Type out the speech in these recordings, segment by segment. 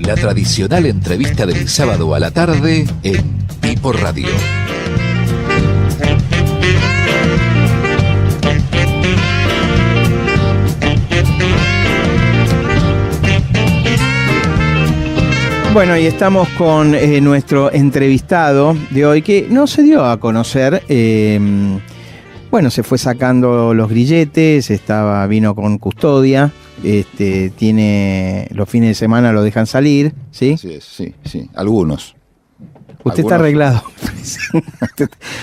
La tradicional entrevista del sábado a la tarde en Pipo Radio. Bueno, y estamos con nuestro entrevistado de hoy, que no se dio a conocer. Bueno, se fue sacando los grilletes, vino con custodia, tiene los fines de semana lo dejan salir, ¿sí? Sí, algunos. Usted está arreglado.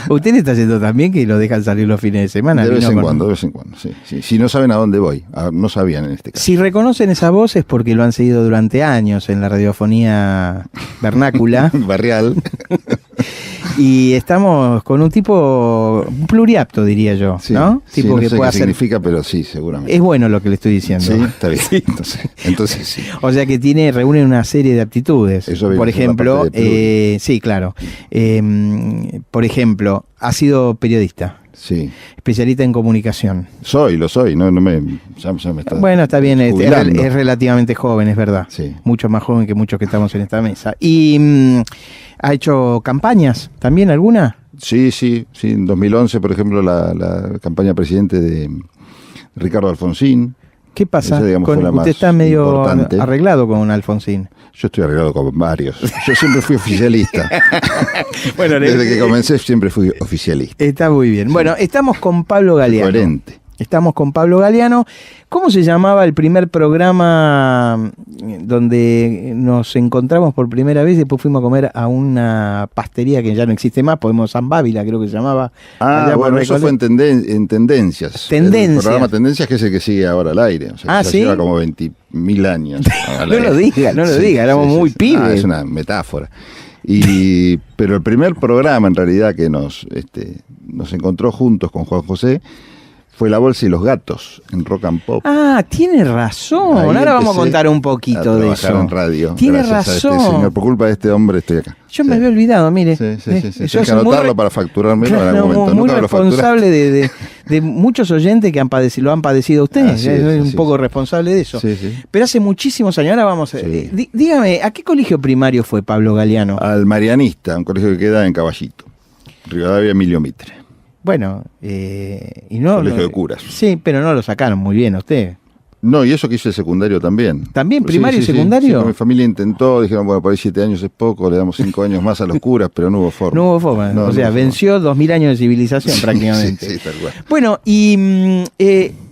Usted está haciendo también que lo dejan salir los fines de semana. De vez en cuando, sí. Si no saben a dónde voy, no sabían en este caso. Si reconocen esa voz es porque lo han seguido durante años en la radiofonía vernácula. Barrial. Y estamos con un tipo pluriapto, diría yo, sí, ¿no? Sí, tipo no que sé puede qué hacer... significa, pero sí, seguramente. Es bueno lo que le estoy diciendo. Sí, está bien. Sí. Entonces sí. O sea que reúne una serie de aptitudes. Eso por ejemplo, sí, claro. Por ejemplo, ha sido periodista. Sí. Especialista en comunicación. Lo soy, ya me está. Bueno, está bien, es relativamente joven, es verdad. Sí. Mucho más joven que muchos que estamos en esta mesa. ¿Y ha hecho campañas también, alguna? Sí. En 2011, por ejemplo, la campaña presidente de Ricardo Alfonsín. ¿Qué pasa? Esa, digamos, Usted está medio importante. Arreglado con Alfonsín. Yo estoy arreglado con varios. Yo siempre fui oficialista. Bueno, desde que comencé siempre fui oficialista. Está muy bien. Sí. Bueno, estamos con Pablo Galeano. Coherente. Estamos con Pablo Galeano. ¿Cómo se llamaba el primer programa donde nos encontramos por primera vez? Después fuimos a comer a una pastería que ya no existe más, San Bávila, creo que se llamaba. Bueno, eso fue en Tendencias. Tendencias. El programa Tendencias, que es el que sigue ahora al aire. O sea, ¿sí? Lleva como 20.000 años. No lo diga, éramos muy pibes. Es una metáfora. Pero el primer programa, en realidad, que nos encontró juntos con Juan José, fue La Bolsa y los Gatos, en Rock and Pop. Ah, tiene razón. Ahí ahora vamos a contar un poquito de eso. En radio. Tiene razón. Señor. Por culpa de este hombre estoy acá. Yo me había olvidado, mire. Sí. Hay que anotarlo para facturármelo en algún momento. Muy responsable de muchos oyentes que lo han padecido ustedes. Es un poco responsable de eso. Sí. Pero hace muchísimos años, ahora vamos a... Dígame, ¿a qué colegio primario fue Pablo Galeano? Al Marianista, un colegio que queda en Caballito. Rivadavia, Emilio Mitre. Bueno, y no... Colegio de curas. Sí, pero no lo sacaron muy bien a usted. No, y eso que hice el secundario también. ¿También primario y secundario? Sí, mi familia intentó, dijeron, bueno, por ahí 7 años es poco, le damos 5 años más a los curas, pero no hubo forma. No hubo forma, venció 2000 años de civilización prácticamente. Sí, tal cual. Bueno, y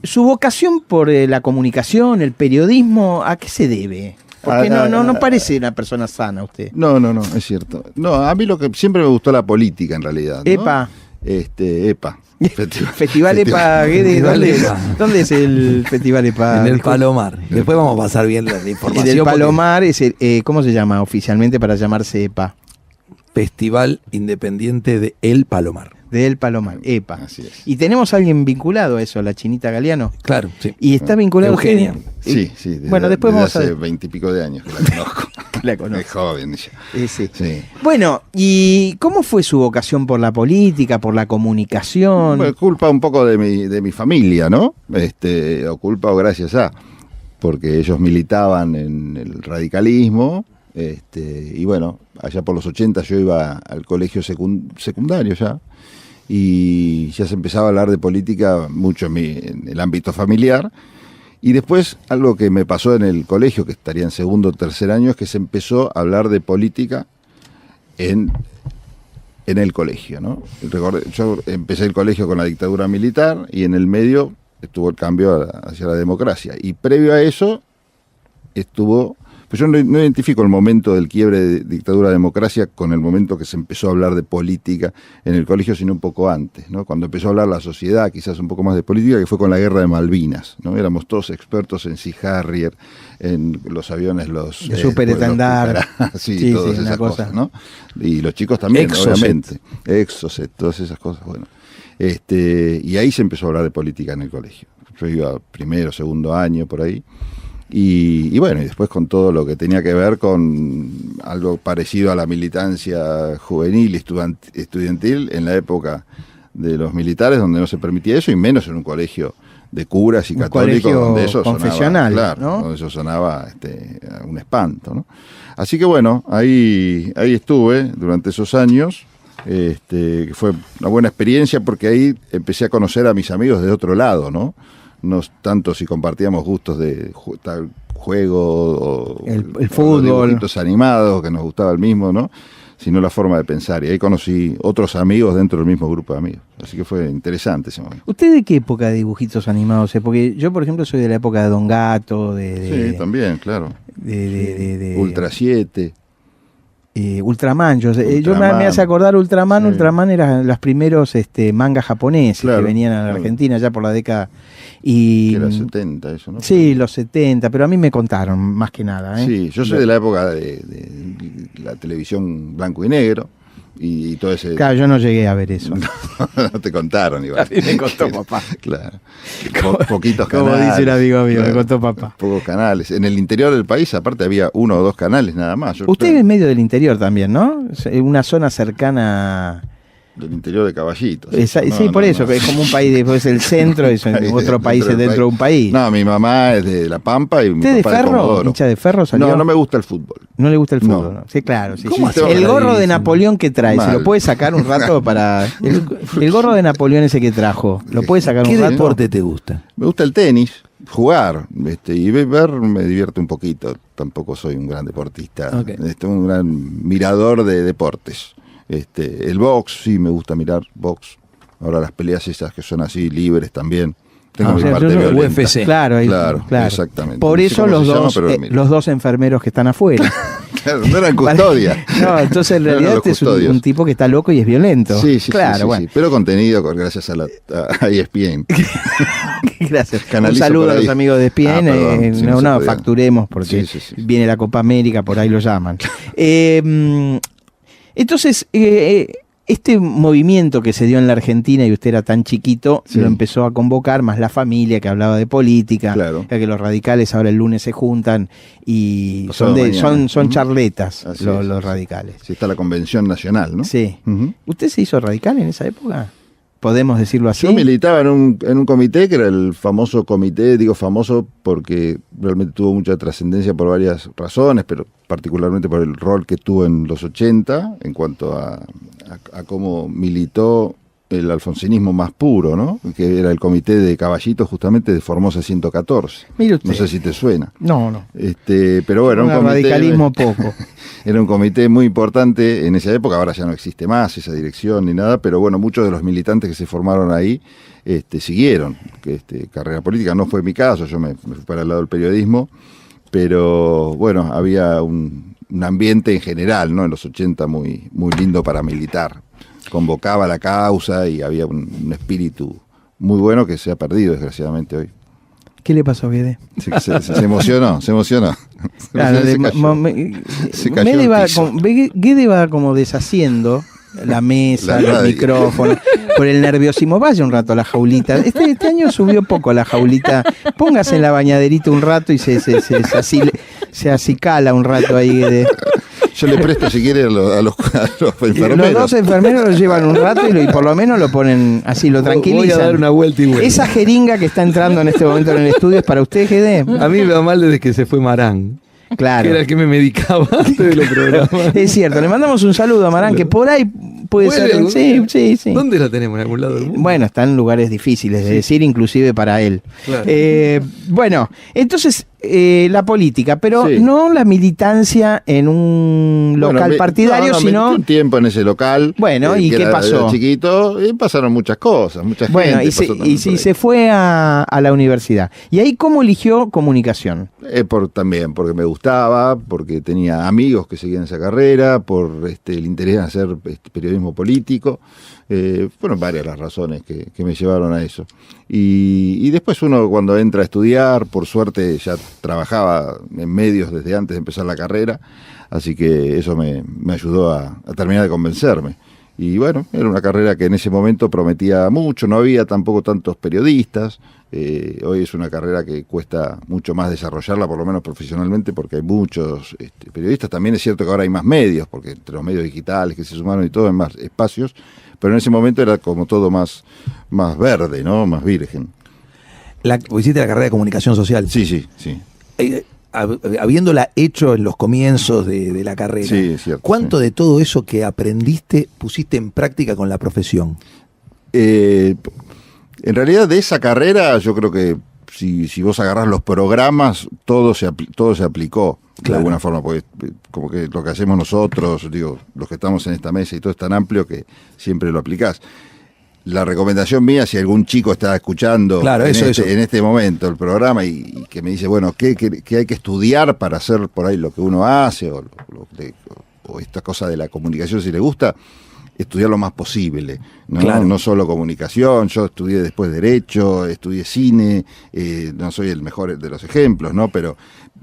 su vocación por la comunicación, el periodismo, ¿a qué se debe? Porque no parece una persona sana usted. No, es cierto. No, a mí lo que siempre me gustó la política, en realidad, ¿no? EPA. EPA. Festival EPA. ¿Dónde es el Festival EPA? En el Palomar. Después vamos a pasar bien la información. En el Palomar es ¿cómo se llama oficialmente para llamarse EPA? Festival Independiente de El Palomar. De El Palomar, EPA. Así es. Y tenemos a alguien vinculado a eso, la Chinita Galeano. Claro, sí. Y está vinculado Eugenia. Sí. Bueno, después vamos hace 20 y pico de años que la conozco. La conozco. Es joven ella. Sí. Bueno, ¿y cómo fue su vocación por la política, por la comunicación? Bueno, culpa un poco de mi familia, ¿no? O gracias a, porque ellos militaban en el radicalismo, y bueno, allá por los 80 yo iba al colegio secundario ya, y ya se empezaba a hablar de política mucho en el ámbito familiar. Y después, algo que me pasó en el colegio, que estaría en segundo o tercer año, es que se empezó a hablar de política en el colegio, ¿no? Yo empecé el colegio con la dictadura militar y en el medio estuvo el cambio hacia la democracia. Y previo a eso estuvo... Pues yo no identifico el momento del quiebre de dictadura-democracia con el momento que se empezó a hablar de política en el colegio, sino un poco antes, ¿no? Cuando empezó a hablar la sociedad, quizás un poco más de política, que fue con la guerra de Malvinas, ¿no? Éramos todos expertos en Sea Harrier, en los aviones, los... Superetandar. Sí, todas esas cosas, ¿no? Y los chicos también, obviamente. Exocet, todas esas cosas, bueno. Y ahí se empezó a hablar de política en el colegio. Yo iba primero, segundo año, por ahí. Y bueno, y después con todo lo que tenía que ver con algo parecido a la militancia juvenil y estudiantil en la época de los militares, donde no se permitía eso, y menos en un colegio de curas y Un católicos, colegio donde eso confesional, sonaba, claro, ¿no? donde eso sonaba un espanto, ¿no? Así que bueno, ahí estuve durante esos años, que fue una buena experiencia porque ahí empecé a conocer a mis amigos de otro lado, ¿no? No tanto si compartíamos gustos de tal juego o el fútbol, los dibujitos animados, que nos gustaba el mismo, ¿no? Sino la forma de pensar. Y ahí conocí otros amigos dentro del mismo grupo de amigos. Así que fue interesante ese momento. ¿Usted de qué época de dibujitos animados es? Porque yo, por ejemplo, soy de la época de Don Gato, Sí, también, claro. de Ultra 7. Ultraman. Yo me Ultraman. hace acordar Ultraman. Sí. Ultraman eran los primeros mangas japoneses Claro, que venían a la claro. Argentina ya por la década. Y, Que era 70, eso, ¿no? sí, los 70, pero a mí me contaron más que nada. Sí, yo soy de la época de la televisión blanco y negro y todo ese... Claro, yo no llegué a ver eso. No te contaron igual. A mí me contó papá. Claro. Poquitos Como canales. dice un amigo mío, me claro, contó papá. Pocos canales. En el interior del país, aparte, había 1 o 2 canales nada más. Usted es en medio del interior también, ¿no? Una zona cercana... Del interior de Caballitos. Sí, por eso, que es como un país, después el centro, es otro país dentro de un país. No, mi mamá es de La Pampa y mi ¿Usted de papá de Ferro? Comodoro. ¿Hincha de Ferro salió? No, no me gusta el fútbol. No le gusta el No. fútbol, ¿no? Sí, claro. Sí, ¿Cómo sí. hace El gorro de Bravísimo. Napoleón que trae, ¿se Mal. lo puede sacar un rato para...? El gorro de Napoleón ese que trajo, ¿lo puede sacar ¿Qué un rato? deporte te gusta? Me gusta el tenis, jugar, y ver me divierte un poquito. Tampoco soy un gran deportista, Ok. un gran mirador de deportes. El box, sí me gusta mirar box. Ahora las peleas esas que son así libres también. Tengo Ah, mi o sea, parte yo no- violenta. UFC. Claro, Claro, exactamente. Por No sé eso cómo se llama, pero lo miro. los dos enfermeros que están afuera. Claro, no eran custodia. No, entonces en No eran realidad los este es custodios. un tipo que está loco y es violento. Sí, sí, claro, sí, bueno. sí. Pero contenido gracias a ESPN. Gracias. Canalizo Un saludo por a ahí. los amigos de ESPN. Ah, perdón, sí, no se podía. Facturemos porque Sí, sí, sí. viene la Copa América, por ahí lo llaman. Entonces, este movimiento que se dio en la Argentina y usted era tan chiquito, Sí. lo empezó a convocar, más la familia que hablaba de política, Claro. ya que los radicales ahora el lunes se juntan y Pasado mañana. son Ujú. charletas Así los es. radicales. Sí, está la convención nacional, ¿no? Sí. Ujú. ¿Usted se hizo radical en esa época? ¿Podemos decirlo así? Yo militaba en un comité que era el famoso comité, digo famoso porque realmente tuvo mucha trascendencia por varias razones, pero particularmente por el rol que tuvo en los 80 en cuanto a cómo militó el alfonsinismo más puro, ¿no? Que era el comité de Caballitos justamente de Formosa 114. Mire usted. No sé si te suena. No, no. Pero bueno, Un radicalismo poco. Era un comité muy importante en esa época, ahora ya no existe más esa dirección ni nada, pero bueno, muchos de los militantes que se formaron ahí siguieron carrera política. No fue mi caso, yo me fui para el lado del periodismo, pero bueno, había un ambiente en general, ¿no? En los 80 muy, muy lindo para militar. Convocaba la causa y había un espíritu muy bueno que se ha perdido desgraciadamente hoy. ¿Qué le pasó a Guede? Se emocionó, se emocionó. Claro, Se cayó. Guede cayó al piso. Guede va como deshaciendo la mesa, La los radio. micrófonos, por el nerviosismo. Vaya un rato a la jaulita. Este año subió poco a la jaulita. Póngase en la bañaderita un rato y se acicala un rato ahí, Guede. Yo le presto si quiere a los enfermeros. Los dos enfermeros lo llevan un rato y por lo menos lo ponen así, lo tranquilizan. Voy a dar una vuelta y vuelta. Esa jeringa que está entrando en este momento en el estudio es para usted, Guede. A mí me va mal desde que se fue Marán. Claro. Que era el que me medicaba antes de los programas. Es cierto, le mandamos un saludo a Marán, que por ahí puede ¿Vuelve ser. algún Sí, día? sí, sí. ¿Dónde la tenemos? ¿En algún lado del mundo? Bueno, está en lugares difíciles de decir, inclusive para él. Claro. Bueno, entonces la política, pero Sí. no la militancia en un local Bueno, partidario, me sino... metí un tiempo en ese local. Bueno, ¿y que qué era pasó? chiquito, y pasaron muchas cosas, mucha Bueno, gente. y pasó también por ahí. se fue a la universidad. ¿Y ahí cómo eligió comunicación? También porque me gustaba, porque tenía amigos que seguían esa carrera, por el interés en hacer periodismo político. Fueron varias las razones que me llevaron a eso. Y después uno cuando entra a estudiar, por suerte ya trabajaba en medios desde antes de empezar la carrera, así que eso me ayudó a terminar de convencerme. Y bueno, era una carrera que en ese momento prometía mucho, no había tampoco tantos periodistas. Hoy es una carrera que cuesta mucho más desarrollarla, por lo menos profesionalmente, porque hay muchos periodistas. También es cierto que ahora hay más medios, porque entre los medios digitales que se sumaron y todo, hay más espacios, pero en ese momento era como todo más verde, ¿no? Más virgen. Vos hiciste la carrera de comunicación social. Sí. Habiéndola hecho en los comienzos de la carrera, Sí, es cierto, ¿cuánto sí. de todo eso que aprendiste pusiste en práctica con la profesión? En realidad de esa carrera yo creo que si vos agarrás los programas, todo se aplicó de Claro. alguna forma, porque como que lo que hacemos nosotros, digo, los que estamos en esta mesa y todo es tan amplio que siempre lo aplicás. La recomendación mía, si algún chico está escuchando Claro, en, eso. en este momento el programa y que me dice, bueno, ¿qué hay que estudiar para hacer por ahí lo que uno hace o esta cosa de la comunicación si le gusta? Estudiar lo más posible, ¿no? Claro. No solo comunicación, yo estudié después Derecho, estudié cine, no soy el mejor de los ejemplos, ¿no? Pero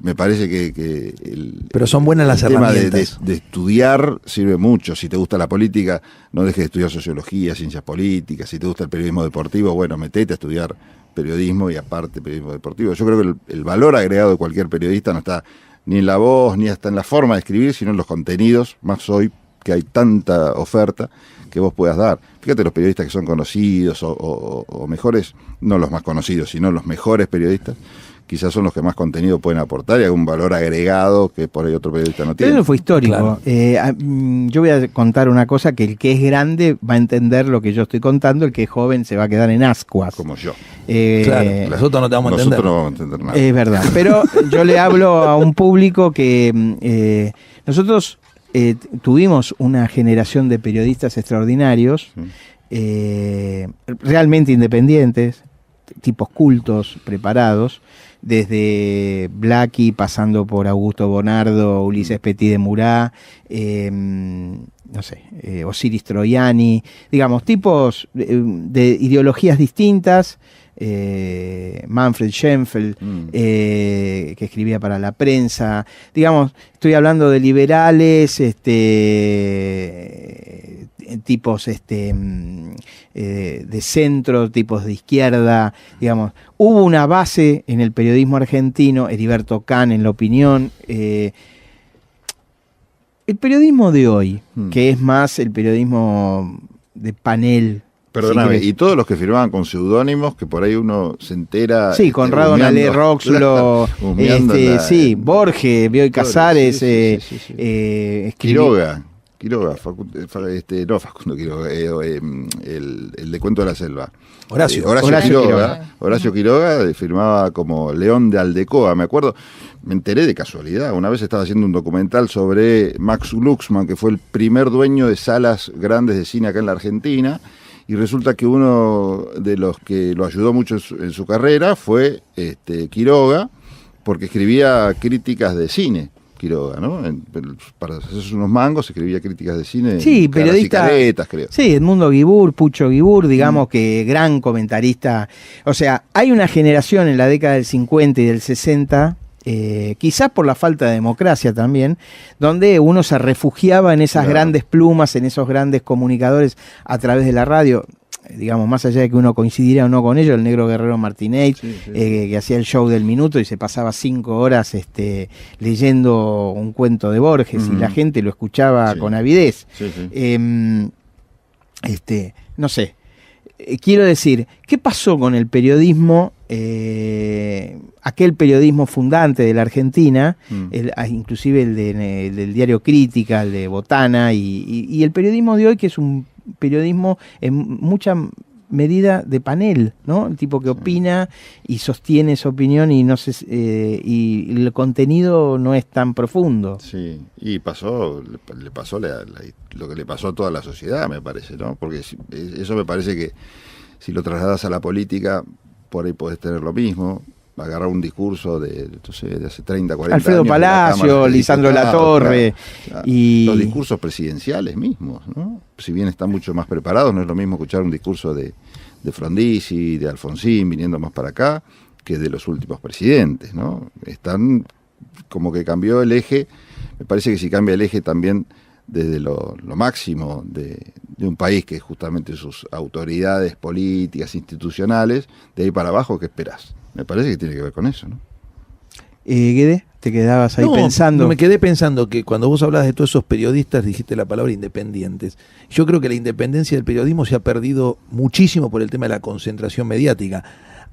me parece que Pero son buenas las el tema herramientas. de estudiar sirve mucho. Si te gusta la política, no dejes de estudiar sociología, ciencias políticas. Si te gusta el periodismo deportivo, bueno, metete a estudiar periodismo y aparte periodismo deportivo. Yo creo que el valor agregado de cualquier periodista no está ni en la voz, ni hasta en la forma de escribir, sino en los contenidos, más hoy que hay tanta oferta que vos puedas dar. Fíjate los periodistas que son conocidos o mejores, no los más conocidos, sino los mejores periodistas, quizás son los que más contenido pueden aportar y algún valor agregado que por ahí otro periodista no tiene. Pero eso fue histórico. Claro. Yo voy a contar una cosa, que el que es grande va a entender lo que yo estoy contando, el que es joven se va a quedar en ascuas. Como yo. Claro, nosotros no te vamos a entender. Nosotros no vamos a entender nada. Es verdad, pero yo le hablo a un público que nosotros tuvimos una generación de periodistas extraordinarios, realmente independientes, tipos cultos, preparados, desde Blackie, pasando por Augusto Bonardo, Ulises Petit de Murat, Osiris Troiani, digamos, tipos de ideologías distintas, Manfred Schenfeld, que escribía para la prensa, digamos, estoy hablando de liberales, tipos de centro, tipos de izquierda, digamos. Hubo una base en el periodismo argentino, Heriberto Kahn en La Opinión. El periodismo de hoy, que es más el periodismo de panel. Perdóname, si y todos los que firmaban con seudónimos, que por ahí uno se entera. Sí, Conrado Nalé Roxlo, sí, Borges, Bioy Casares, Quiroga, Facundo Quiroga, el de Cuento de la Selva. Horacio Quiroga firmaba como León de Aldecoa, me acuerdo. Me enteré de casualidad. Una vez estaba haciendo un documental sobre Max Luxman, que fue el primer dueño de salas grandes de cine acá en la Argentina. Y resulta que uno de los que lo ayudó mucho en su carrera fue Quiroga, porque escribía críticas de cine, Quiroga, ¿no? Para hacerse unos mangos escribía críticas de cine. Sí, periodista. Caretas, creo. Sí, Edmundo Guibur, Pucho Guibur, digamos que gran comentarista. O sea, hay una generación en la década del 50 y del 60, quizás por la falta de democracia también, donde uno se refugiaba en esas grandes plumas, en esos grandes comunicadores a través de la radio, digamos, más allá de que uno coincidiera o no con ellos, el Negro Guerrero Martínez, que hacía el show del minuto y se pasaba 5 horas leyendo un cuento de Borges y la gente lo escuchaba con avidez. No sé, quiero decir, ¿qué pasó con el periodismo? Aquel periodismo fundante de la Argentina, inclusive el del diario Crítica, el de Botana, y el periodismo de hoy, que es un periodismo en mucha medida de panel, ¿no? El tipo que opina y sostiene esa opinión y y el contenido no es tan profundo. Sí, y le pasó lo que le pasó a toda la sociedad, me parece, ¿no? Porque eso me parece que si lo trasladas a la política, por ahí podés tener lo mismo, agarrar un discurso de hace 30, 40 Alfredo años. Palacio, Lisandro Latorre. Y los discursos presidenciales mismos, ¿no? Si bien están mucho más preparados, no es lo mismo escuchar un discurso de Frondizi, de Alfonsín, viniendo más para acá, que de los últimos presidentes, ¿no? Están como que cambió el eje. Me parece que si cambia el eje también desde lo máximo de un país, que es justamente sus autoridades políticas, institucionales, de ahí para abajo, ¿qué esperás? Me parece que tiene que ver con eso, ¿no? Guede, te quedabas ahí pensando. No, me quedé pensando que cuando vos hablabas de todos esos periodistas, dijiste la palabra independientes. Yo creo que la independencia del periodismo se ha perdido muchísimo por el tema de la concentración mediática.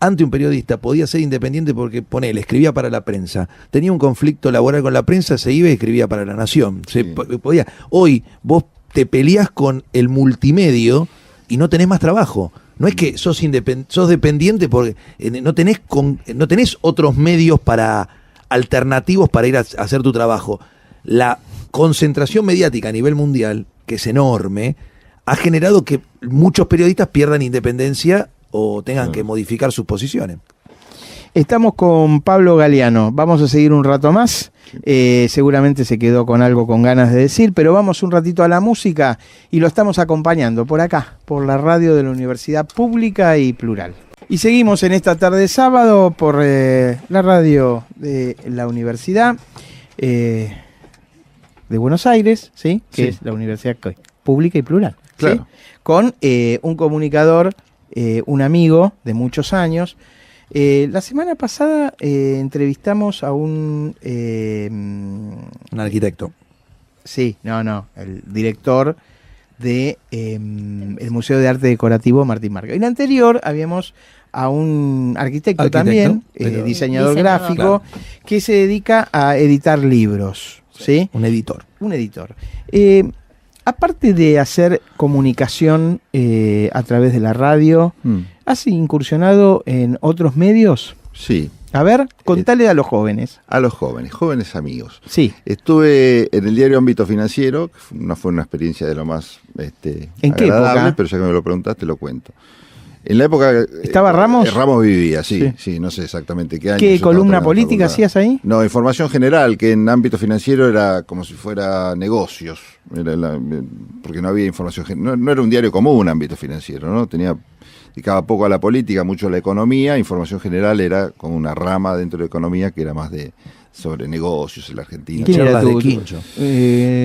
Antes un periodista podía ser independiente porque, ponele, escribía para la prensa. Tenía un conflicto laboral con la prensa, se iba y escribía para La Nación. Podía. Hoy vos te peleás con el multimedio y no tenés más trabajo. No es que sos dependiente porque no tenés otros medios alternativos para ir a hacer tu trabajo. La concentración mediática a nivel mundial, que es enorme, ha generado que muchos periodistas pierdan independencia o tengan que modificar sus posiciones. Estamos con Pablo Galeano. Vamos a seguir un rato más. Seguramente se quedó con algo con ganas de decir, pero vamos un ratito a la música y lo estamos acompañando por acá, por la radio de la Universidad Pública y Plural. Y seguimos en esta tarde de sábado por la radio de la Universidad de Buenos Aires, ¿sí? Que es la Universidad Pública y Plural. Claro. ¿Sí? Con un comunicador, un amigo de muchos años. La semana pasada entrevistamos a un arquitecto. Sí, el director de el Museo de Arte Decorativo Martín Marca. Y la anterior habíamos a un arquitecto también, diseñador gráfico, que se dedica a editar libros. ¿Sí? Un editor. Aparte de hacer comunicación a través de la radio, ¿has incursionado en otros medios? Sí. A ver, contale a los jóvenes. A los jóvenes amigos. Sí. Estuve en el diario Ámbito Financiero, que no fue una experiencia de lo más ¿En qué agradable, época? pero ya que me lo preguntaste, lo cuento. En la época... ¿Estaba Ramos? Ramos vivía, sí, no sé exactamente qué año. ¿Qué columna política hacías ahí? No, información general, que en Ámbito Financiero era como si fuera negocios, porque no había información general, no era un diario común Ámbito Financiero, ¿no? Dedicaba poco a la política, mucho a la economía. Información general era como una rama dentro de economía que era más sobre negocios en la Argentina. Charlas de Quincho.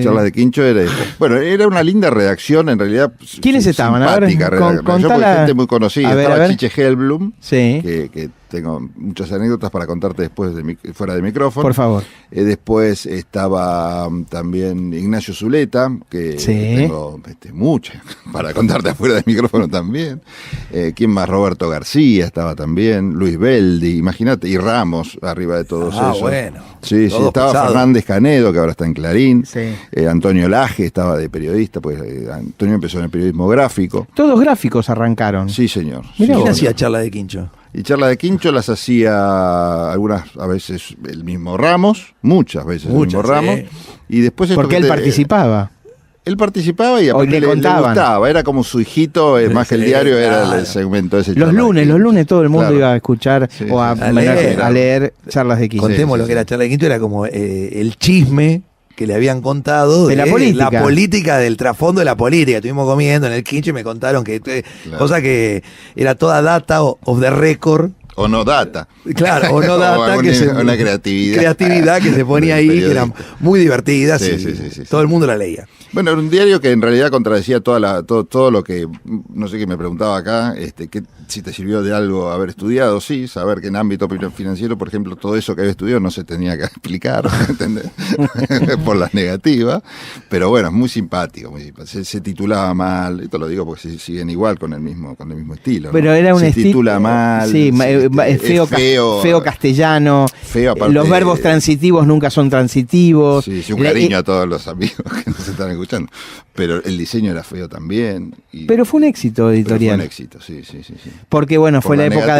Charlas de Quincho era una linda redacción, en realidad. ¿Quiénes estaban? A ver, gente muy conocida. Estaba Chiche Helblum, sí. que tengo muchas anécdotas para contarte después fuera de micrófono. Por favor. Después estaba también Ignacio Zuleta, que tengo muchas para contarte afuera del micrófono también. ¿Quién más? Roberto García estaba también, Luis Beldi, imagínate, y Ramos arriba de todos esos. Bueno. Sí, estaba pesado. Fernández Canedo, que ahora está en Clarín. Sí. Antonio Laje estaba de periodista, pues Antonio empezó en el periodismo gráfico. Todos gráficos arrancaron. Sí, señor. Mirá, ¿Quién hacía Charla de Quincho? Y Charla de Quincho las hacía a veces el mismo Ramos, muchas veces el mismo Ramos. Y después porque él participaba. Él participaba y aparte le gustaba, era como su hijito, más que el diario, era el segmento ese. Los lunes todo el mundo iba a escuchar o a leer Charlas de Quincho. Contemos lo que era Charla de Quincho, era como el chisme que le habían contado de la política, del trasfondo de la política. Estuvimos comiendo en el Quincho y me contaron que cosa que era toda data of the record. O no data. Claro, o no data. Una creatividad. Creatividad que se ponía ahí, que era muy divertida. Sí. Todo el mundo la leía. Bueno, era un diario que en realidad contradecía todo lo que, no sé qué me preguntaba acá, si te sirvió de algo haber estudiado, sí, saber que en ámbito financiero, por ejemplo, todo eso que había estudiado no se tenía que explicar, ¿entendés? Por las negativas, pero bueno, es muy simpático. Se titulaba mal, esto lo digo porque siguen igual con el mismo estilo, ¿no? Pero era un estilo. Se titula mal. Sí, feo castellano. Feo, aparte, los verbos transitivos nunca son transitivos. Sí, un cariño a todos los amigos que nos están escuchando. Pero el diseño era feo también. Pero fue un éxito editorial. Fue un éxito, sí. Porque bueno, fue la época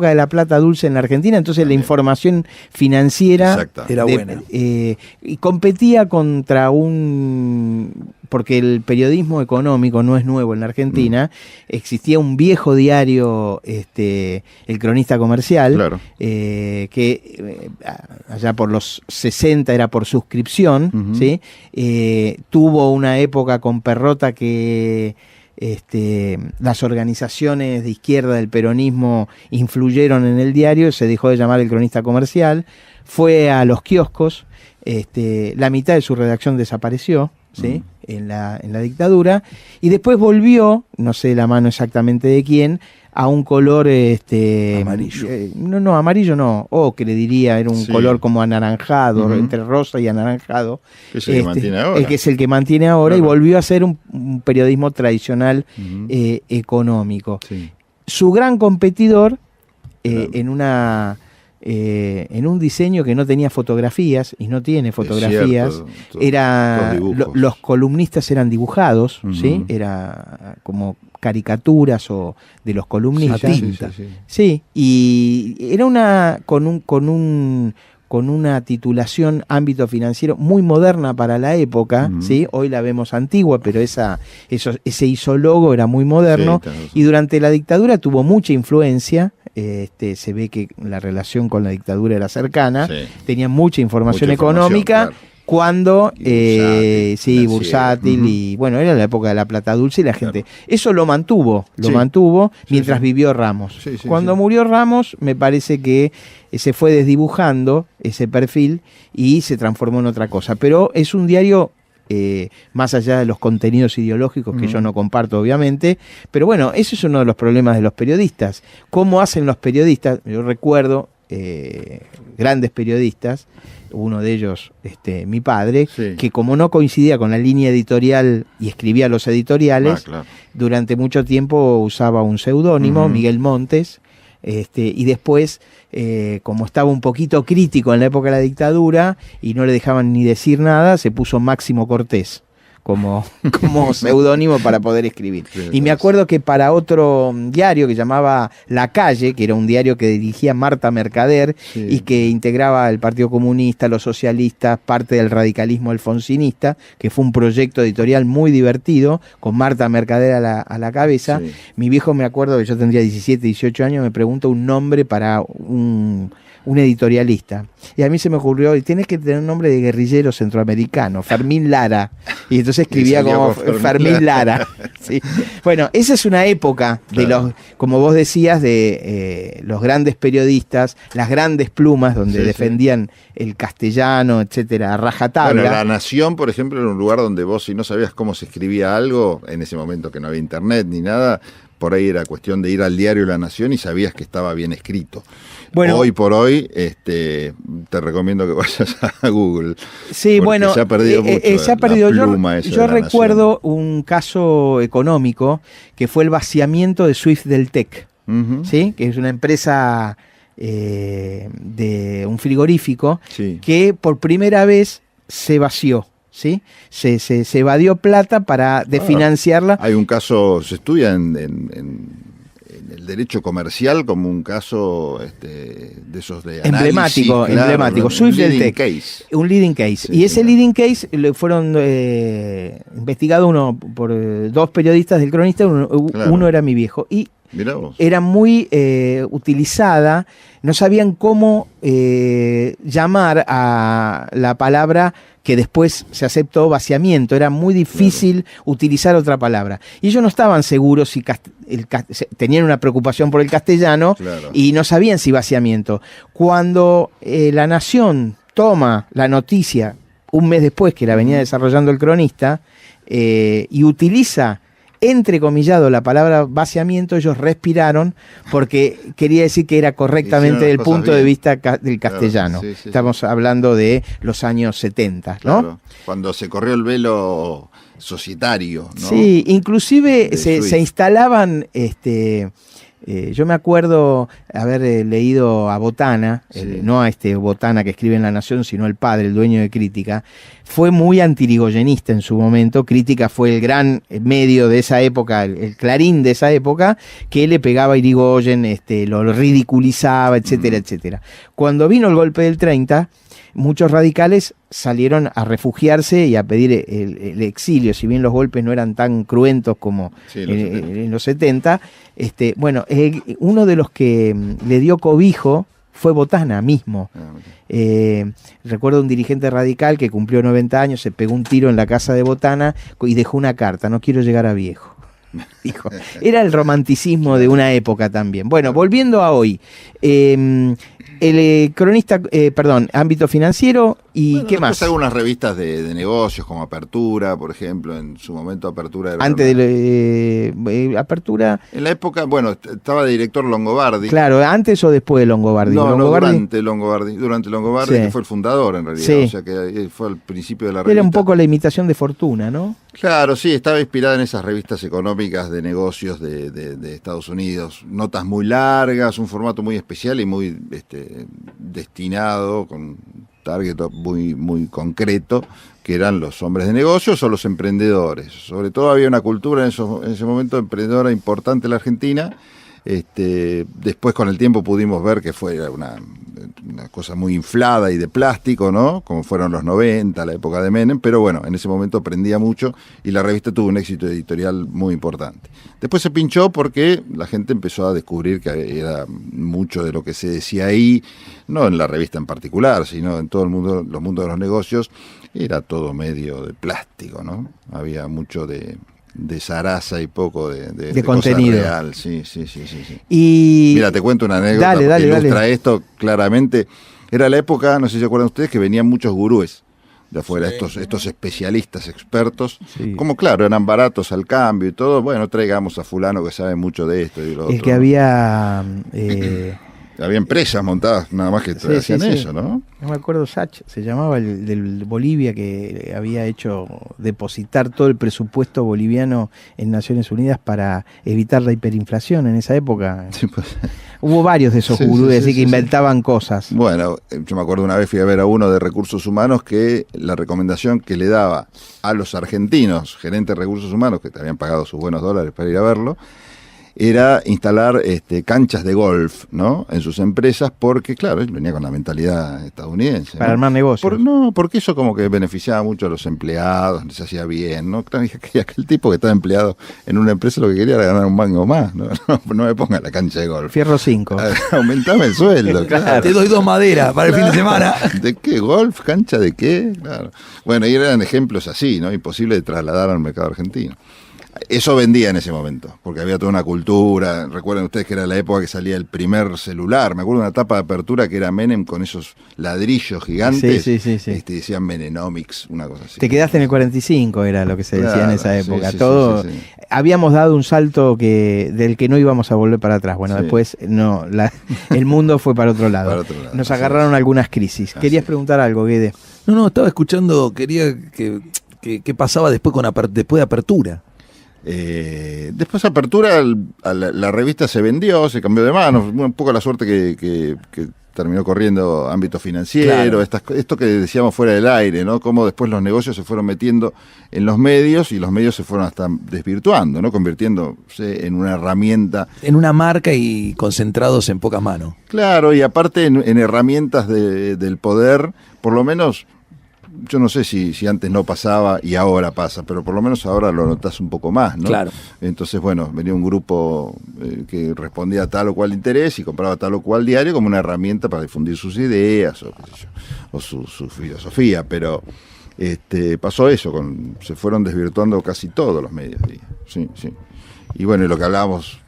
de la plata dulce en la Argentina, entonces la información financiera era buena. Y competía contra porque el periodismo económico no es nuevo en la Argentina, existía un viejo diario, El Cronista Comercial, claro. Que allá por los 60 era por suscripción, ¿sí? Tuvo una época con Perrota que las organizaciones de izquierda del peronismo influyeron en el diario, se dejó de llamar El Cronista Comercial, fue a los kioscos, la mitad de su redacción desapareció, ¿sí? En la dictadura, y después volvió, no sé la mano exactamente de quién, a un color amarillo. Amarillo no, ocre diría, era un color como anaranjado, entre rosa y anaranjado. Que es el que mantiene ahora. Que es el que mantiene ahora, claro. Y volvió a ser un periodismo tradicional económico. Sí. su gran competidor Claro. en un diseño que no tenía fotografías y no tiene fotografías, cierto, era los dibujos. los columnistas eran dibujados, Ujú. ¿sí? Era como caricaturas o de los columnistas. A tinta. Sí, y era con una titulación ámbito financiero muy moderna para la época, Ujú. ¿sí? Hoy la vemos antigua, pero ese isólogo era muy moderno, Sí, tenés razón. y durante la dictadura tuvo mucha influencia. Se ve que la relación con la dictadura era cercana, Sí. tenía mucha información Mucha información, económica. claro. Cuando, Y bursátil, sí, financiero. bursátil, Ujú. y bueno, era la época de la plata dulce y la gente, Claro. eso lo mantuvo Sí. mientras sí. vivió Ramos. Sí, sí, Cuando sí. murió Ramos, me parece que se fue desdibujando ese perfil y se transformó en otra cosa. Pero es un diario, más allá de los contenidos ideológicos que yo no comparto, obviamente, pero bueno, ese es uno de los problemas de los periodistas. ¿Cómo hacen los periodistas? Yo recuerdo grandes periodistas, uno de ellos, mi padre, Sí. que como no coincidía con la línea editorial y escribía los editoriales, Claro. durante mucho tiempo usaba un seudónimo, Ujú. Miguel Montes, y después, como estaba un poquito crítico en la época de la dictadura y no le dejaban ni decir nada, se puso Máximo Cortés como seudónimo para poder escribir. Sí, Y me acuerdo que para otro diario que llamaba La Calle, que era un diario que dirigía Marta Mercader, Sí. y que integraba el Partido Comunista, los socialistas, parte del radicalismo alfonsinista, que fue un proyecto editorial muy divertido, con Marta Mercader a la cabeza. Sí. Mi viejo, me acuerdo que yo tendría 17, 18 años, me pregunta un nombre para un editorialista. Y a mí se me ocurrió, y tienes que tener un nombre de guerrillero centroamericano, Fermín Lara. Y entonces escribía salió como por Fermín Lara. Sí. Bueno, esa es una época de Claro. los, como vos decías, de los grandes periodistas, las grandes plumas donde Sí, sí. defendían el castellano, etcétera, a rajatabla. Bueno, La Nación, por ejemplo, era un lugar donde vos, si no sabías cómo se escribía algo, en ese momento que no había internet ni nada, por ahí era cuestión de ir al diario La Nación y sabías que estaba bien escrito. Bueno, hoy por hoy, te recomiendo que vayas a Google. Sí, porque bueno, se ha perdido mucho se ha la perdido. pluma esa Yo de La recuerdo un caso económico que fue el vaciamiento de Swift del TEC, Nación. Ujú. ¿sí? Que es una empresa de un frigorífico Sí. que por primera vez se vació, ¿sí? Se evadió plata para financiarla. Hay un caso, se estudia en el derecho comercial como un caso de esos de análisis, Emblemático, claro, emblemático. un Swift del leading TEC. case. Un leading case. Sí, Y ese señor. leading case le fueron investigados uno por dos periodistas del Cronista, Claro. uno era mi viejo. Y Mirá vos. era muy utilizada, no sabían cómo llamar a la palabra que después se aceptó, vaciamiento. Era muy difícil utilizar otra palabra. Y ellos no estaban seguros si tenían una preocupación por el castellano, Claro. y no sabían si vaciamiento. Cuando La Nación toma la noticia un mes después que la venía desarrollando el Cronista, y utiliza entrecomillado la palabra vaciamiento, ellos respiraron porque quería decir que era correctamente Hicieron las del cosas punto de bien. vista del castellano. sí, sí, Estamos hablando de los años 70, ¿no? Claro. Cuando se corrió el velo societario, ¿no? Sí, inclusive De se Swift. instalaban, yo me acuerdo haber leído a Botana, Sí. no a Botana que escribe en La Nación, sino el padre, el dueño de Crítica. Fue muy antirigoyenista en su momento. Crítica fue el gran medio de esa época, el Clarín de esa época, que le pegaba a Irigoyen, lo ridiculizaba, etcétera, etcétera. Cuando vino el golpe del 30, muchos radicales salieron a refugiarse y a pedir el exilio, si bien los golpes no eran tan cruentos como Sí, los 70. en los 70. Uno de los que le dio cobijo fue Botana mismo. Ah, mira. Recuerdo un dirigente radical que cumplió 90 años, se pegó un tiro en la casa de Botana y dejó una carta: no quiero llegar a viejo. Dijo. Era el romanticismo de una época también. Bueno, volviendo a hoy. El cronista, ámbito financiero, y Bueno, ¿qué después más? algunas revistas de negocios como Apertura, por ejemplo, en su momento Apertura era Antes una- de Apertura, En la época, bueno, estaba de director Longobardi. claro, antes o después de Longobardi. No, Longobardi durante Longobardi, Sí. que fue el fundador en realidad, Sí. o sea que fue al principio de la era revista. un poco la imitación de Fortuna, ¿no? Claro, sí, estaba inspirada en esas revistas económicas de negocios de Estados Unidos. Notas muy largas, un formato muy especial y muy destinado, con un target muy, muy concreto, que eran los hombres de negocios o los emprendedores. Sobre todo había una cultura en ese momento emprendedora importante en la Argentina. Después con el tiempo pudimos ver que fue una cosa muy inflada y de plástico, ¿no? Como fueron los 90, la época de Menem, pero bueno, en ese momento aprendía mucho y la revista tuvo un éxito editorial muy importante. Después se pinchó porque la gente empezó a descubrir que era mucho de lo que se decía ahí, no en la revista en particular, sino en todo el mundo, los mundos de los negocios, era todo medio de plástico, ¿no? Había mucho de zaraza y poco de contenido cosa real. Sí. Y mira, te cuento una anécdota dale, que ilustra dale. esto claramente. Era la época, no sé si se acuerdan ustedes, que venían muchos gurúes de afuera, estos especialistas, expertos, Sí. como claro, eran baratos al cambio y todo, bueno, traigamos a fulano que sabe mucho de esto y lo otro. Es que había... había empresas montadas nada más que hacían sí. eso, ¿no? No me acuerdo, Sach, se llamaba el del Bolivia, que había hecho depositar todo el presupuesto boliviano en Naciones Unidas para evitar la hiperinflación en esa época. Sí, pues. Hubo varios de esos Sí, gurús sí, así sí, que sí, inventaban cosas. Bueno, yo me acuerdo una vez fui a ver a uno de Recursos Humanos que la recomendación que le daba a los argentinos, gerentes de Recursos Humanos, que te habían pagado sus buenos dólares para ir a verlo, era instalar canchas de golf, ¿no? En sus empresas, porque, claro, él venía con la mentalidad estadounidense. Para ¿no? armar negocios. Porque eso como que beneficiaba mucho a los empleados, les hacía bien, ¿no? Claro, que aquel tipo que estaba empleado en una empresa lo que quería era ganar un mango más, ¿no? No me ponga la cancha de golf. Fierro 5. Aumentame el sueldo, claro. Te doy 2 maderas para el fin de semana. ¿De qué? ¿Golf? ¿Cancha de qué? Claro. Bueno, y eran ejemplos así, ¿no? Imposible de trasladar al mercado argentino. Eso vendía en ese momento, porque había toda una cultura. Recuerden ustedes que era la época que salía el primer celular. Me acuerdo de una tapa de apertura que era Menem con esos ladrillos gigantes. Sí. Decían Menenomics, una cosa así. Te quedaste en el 45, era lo que se decía en esa sí, época. sí, Todo sí. habíamos dado un salto del que no íbamos a volver para atrás. Bueno, Sí. después no, el mundo fue para otro lado. Para otro lado, Nos así agarraron algunas crisis. Así ¿Querías es. preguntar algo, Guede? No, estaba escuchando, quería que pasaba después después de apertura. Después de apertura, la revista se vendió, se cambió de manos. Un poco la suerte que terminó corriendo ámbito financiero, Claro. esto que decíamos fuera del aire, ¿no? Cómo después los negocios se fueron metiendo en los medios y los medios se fueron hasta desvirtuando, ¿no? Convirtiéndose en una herramienta. En una marca y concentrados en pocas manos. Claro, y aparte en herramientas del poder, por lo menos. Yo no sé si antes no pasaba y ahora pasa, pero por lo menos ahora lo notas un poco más, ¿no? Claro. Entonces, bueno, venía un grupo que respondía a tal o cual interés y compraba tal o cual diario como una herramienta para difundir sus ideas o, qué sé yo, o su filosofía, pero pasó eso, se fueron desvirtuando casi todos los medios. Sí. Y bueno, y lo que hablábamos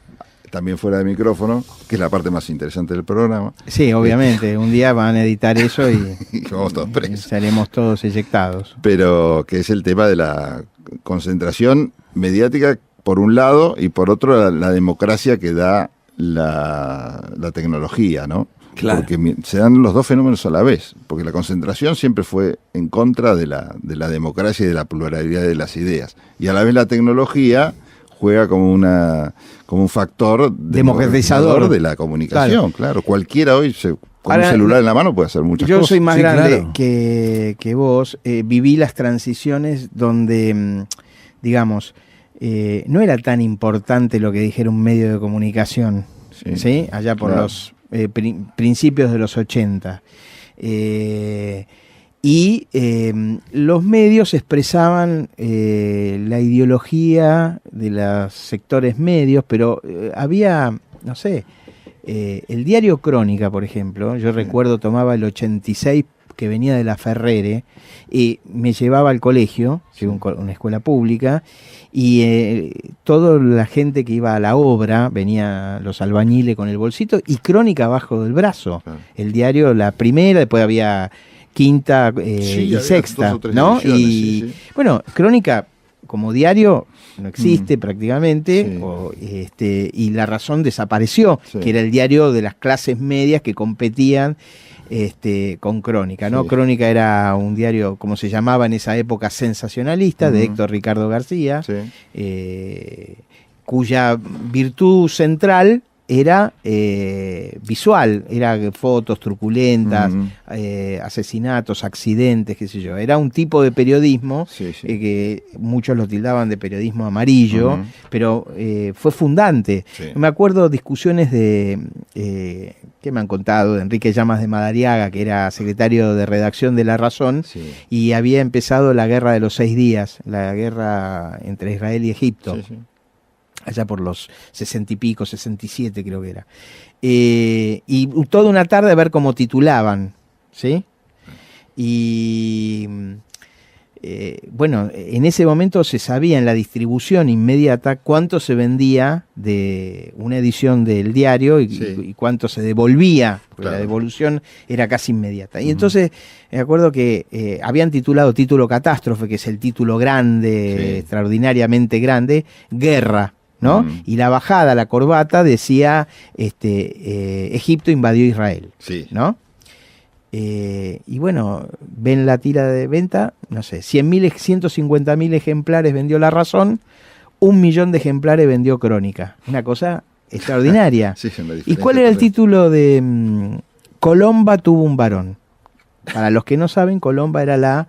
también fuera de micrófono, que es la parte más interesante del programa. Sí, obviamente. Un día van a editar eso y Vamos todos presos. seremos todos eyectados. Pero que es el tema de la concentración mediática por un lado y por otro la democracia que da la tecnología, ¿no? Claro. Porque se dan los dos fenómenos a la vez, porque la concentración siempre fue en contra de la democracia y de la pluralidad de las ideas, y a la vez la tecnología juega como un factor Democratizador de la comunicación, claro. Cualquiera hoy con Ahora, un celular en la mano puede hacer muchas Yo cosas. soy más Sí, grande claro. que vos. Viví las transiciones donde, digamos, no era tan importante lo que dijera un medio de comunicación, Sí, ¿sí? Allá por claro. los principios de los 80. Los medios expresaban la ideología de los sectores medios, pero había, no sé, el diario Crónica, por ejemplo, yo recuerdo tomaba el 86 que venía de la Ferrere y me llevaba al colegio, una escuela pública, y toda la gente que iba a la obra, venía los albañiles con el bolsito y Crónica abajo del brazo. Claro. El diario, la primera, después había quinta y había sexta, 2 o 3 ¿no? ediciones, Y sí. bueno, Crónica como diario no existe prácticamente, Sí. y La Razón desapareció, Sí. que era el diario de las clases medias que competían con Crónica, ¿no? Sí. Crónica era un diario, como se llamaba en esa época, sensacionalista, de Héctor Ricardo García, Sí. cuya virtud central era visual, era fotos truculentas, asesinatos, accidentes, qué sé yo. Era un tipo de periodismo Sí, sí. que muchos lo tildaban de periodismo amarillo, pero fue fundante. Sí. Me acuerdo discusiones que me han contado de Enrique Llamas de Madariaga, que era secretario de redacción de La Razón, Sí. y había empezado la guerra de los 6 días, la guerra entre Israel y Egipto. Sí, sí. Allá por los 60 y pico, 67 creo que era. Y toda una tarde a ver cómo titulaban, ¿sí? Y bueno, en ese momento se sabía en la distribución inmediata cuánto se vendía de una edición del diario y cuánto se devolvía, porque Claro. la devolución era casi inmediata. Y entonces me acuerdo que habían titulado título catástrofe, que es el título grande, extraordinariamente grande, Guerra, ¿no? Y la bajada, la corbata, decía Egipto invadió Israel, Sí. ¿no? Y bueno, ven la tira de venta, no sé, 150.000 ejemplares vendió La Razón, 1 millón de ejemplares vendió Crónica. Una cosa extraordinaria. Sí, una ¿Y diferencia cuál era el tremenda. título de Colomba tuvo un varón? Para los que no saben, Colomba era la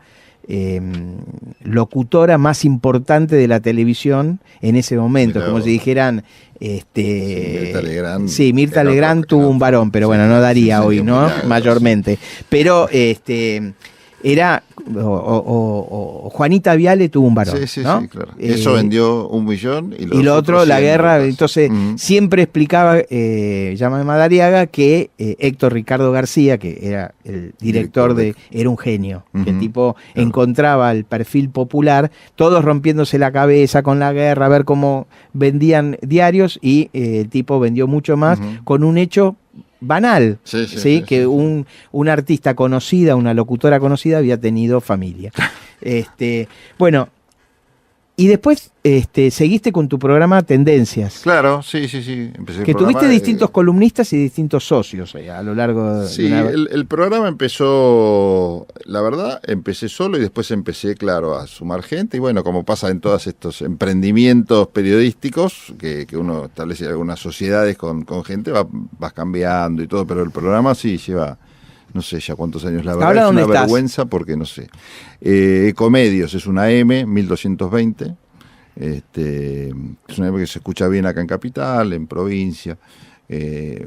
locutora más importante de la televisión en ese momento, Mirá como vos. si dijeran Mirta Legrand. sí, Mirta Era Legrand otro- tuvo era un otro- varón, pero sí, bueno, no daría sí, hoy, sería ¿no? un milagro, Mayormente. Pero era o Juanita Viale tuvo un varón. Sí, sí, ¿no? sí, claro. Eso vendió 1 millón y lo otro, la 100 guerra. lucas. Entonces, siempre explicaba Llama de Madariaga que Héctor Ricardo García, que era el director era un genio. Que el tipo encontraba el perfil popular, todos rompiéndose la cabeza con la guerra, a ver cómo vendían diarios, y el tipo vendió mucho más con un hecho banal, que un artista conocida, una locutora conocida había tenido familia. Bueno, y después seguiste con tu programa Tendencias. Claro, sí, sí, sí. Empecé el Que programa, tuviste distintos columnistas y distintos socios a lo largo de Sí, el programa empezó, la verdad, empecé solo y después empecé, claro, a sumar gente. Y bueno, como pasa en todos estos emprendimientos periodísticos, que uno establece algunas sociedades con gente, vas cambiando y todo, pero el programa sí lleva, no sé ya cuántos años, la verdad. ¿Ahora es dónde una estás? vergüenza porque no sé. Ecomedios es una M, 1220. Es una M que se escucha bien acá en Capital, en provincia.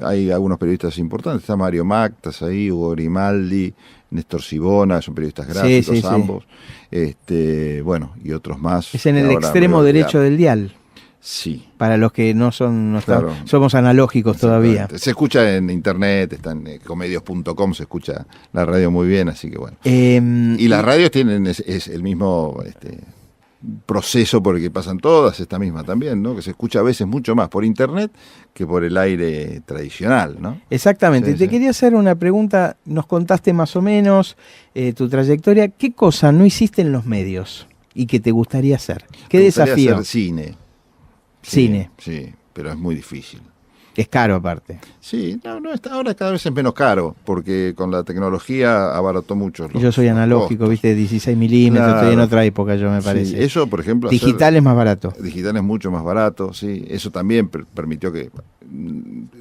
Hay algunos periodistas importantes, está Mario Mactas ahí, Hugo Grimaldi, Néstor Sibona, son periodistas gráficos ambos. Bueno, y otros más. Es en que el ahora extremo me voy a derecho olvidar. del dial. Sí. Para los que no son, Claro. somos analógicos todavía. Se escucha en internet, está en ecomedios.com, se escucha la radio muy bien, así que bueno. Y las radios tienen es el mismo proceso por el que pasan todas, esta misma también, ¿no? Que se escucha a veces mucho más por internet que por el aire tradicional, ¿no? Exactamente. Sí, Te sí. quería hacer una pregunta, nos contaste más o menos tu trayectoria. ¿Qué cosa no hiciste en los medios y que te gustaría hacer? ¿Qué Me gustaría desafío? hacer cine. Cine. Sí, pero es muy difícil. Es caro aparte. Sí, ahora cada vez es menos caro, porque con la tecnología abarató mucho. Y yo soy analógico, costos. viste, 16 milímetros, Claro. estoy en otra época, yo me parece. Sí, eso, por ejemplo, hacer- Digital es más barato. Digital es mucho más barato, sí. Eso también permitió que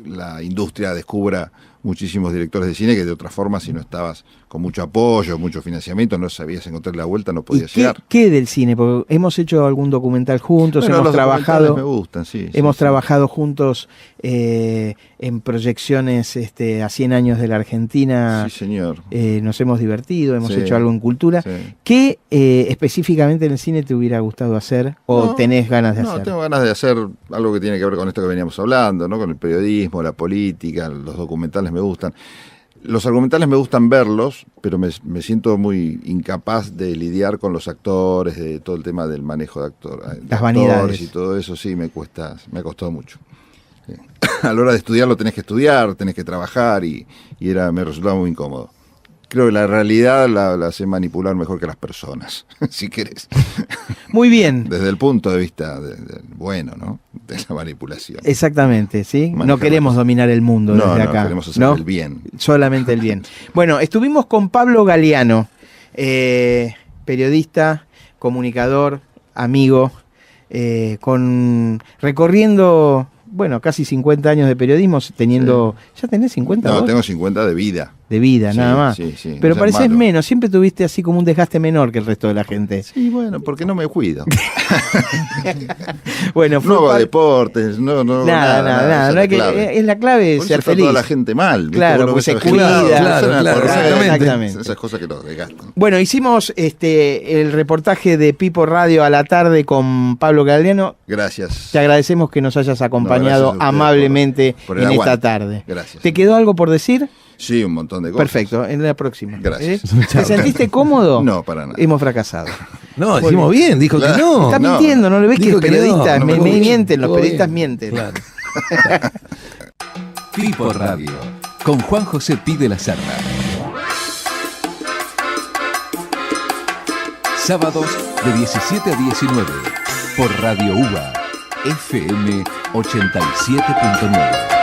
la industria descubra muchísimos directores de cine que de otra forma, si no estabas con mucho apoyo, mucho financiamiento, no sabías encontrar la vuelta, no ¿Y podías qué, llegar. qué del cine? Porque hemos hecho algún documental juntos, Bueno, hemos los trabajado. documentales me gustan, sí. Hemos sí, trabajado juntos en proyecciones a 100 años de la Argentina. Sí, señor. Nos hemos divertido, hemos Sí, hecho algo en cultura. sí. ¿Qué específicamente en el cine te hubiera gustado hacer o No, tenés ganas de No, hacer? tengo ganas de hacer algo que tiene que ver con esto que veníamos hablando, ¿no? Con el periodismo, la política, los documentales me gustan. Los argumentales me gustan verlos, pero me siento muy incapaz de lidiar con los actores, de todo el tema del manejo de actores vanidades. y todo eso, sí, me ha costado mucho. Sí. A la hora de estudiar lo tenés que estudiar, tenés que trabajar y me resultaba muy incómodo. Creo que la realidad la sé manipular mejor que las personas, si querés. Muy bien. Desde el punto de vista bueno, ¿no? de la manipulación. Exactamente, ¿sí? No Manejar queremos las cosas. dominar el mundo No, desde no, acá. queremos hacer ¿no? el bien. Solamente el bien. Bueno, estuvimos con Pablo Galeano, periodista, comunicador, amigo, recorriendo, bueno, casi 50 años de periodismo, teniendo... ¿Ya tenés 50? No, vos? tengo 50 de vida. De vida, Sí, nada más. sí, sí, Pero no seas pareces malo. menos, siempre tuviste así como un desgaste menor que el resto de la gente. Sí, bueno, porque no me cuido. Bueno, No hago deportes, no hago nada. esa No hay es la clave. es la clave Por eso ser está feliz. toda la gente mal. ¿viste? Claro, Vos lo porque ves se a la gente, cuida. Claro, exactamente. Esas cosas que nos desgastan. Bueno, hicimos el reportaje de Pipo Radio a la tarde con Pablo Galeano. Gracias. Te agradecemos que nos hayas acompañado gracias a ustedes amablemente por el en esta aguante. tarde. Gracias. ¿Te quedó algo por decir? Sí, un montón de cosas. Perfecto, en la próxima. Gracias. ¿Te sentiste cómodo? No, para nada. Hemos fracasado. No, hicimos bien, dijo que no. Está no, mintiendo, ¿no le ves que dijo es que no, periodista? no me me gusta. mienten, los Todo periodistas bien. mienten. Claro. Pipo Radio, con Juan José Pi de la Serna. Sábados de 17 a 19, por Radio UBA, FM 87.9.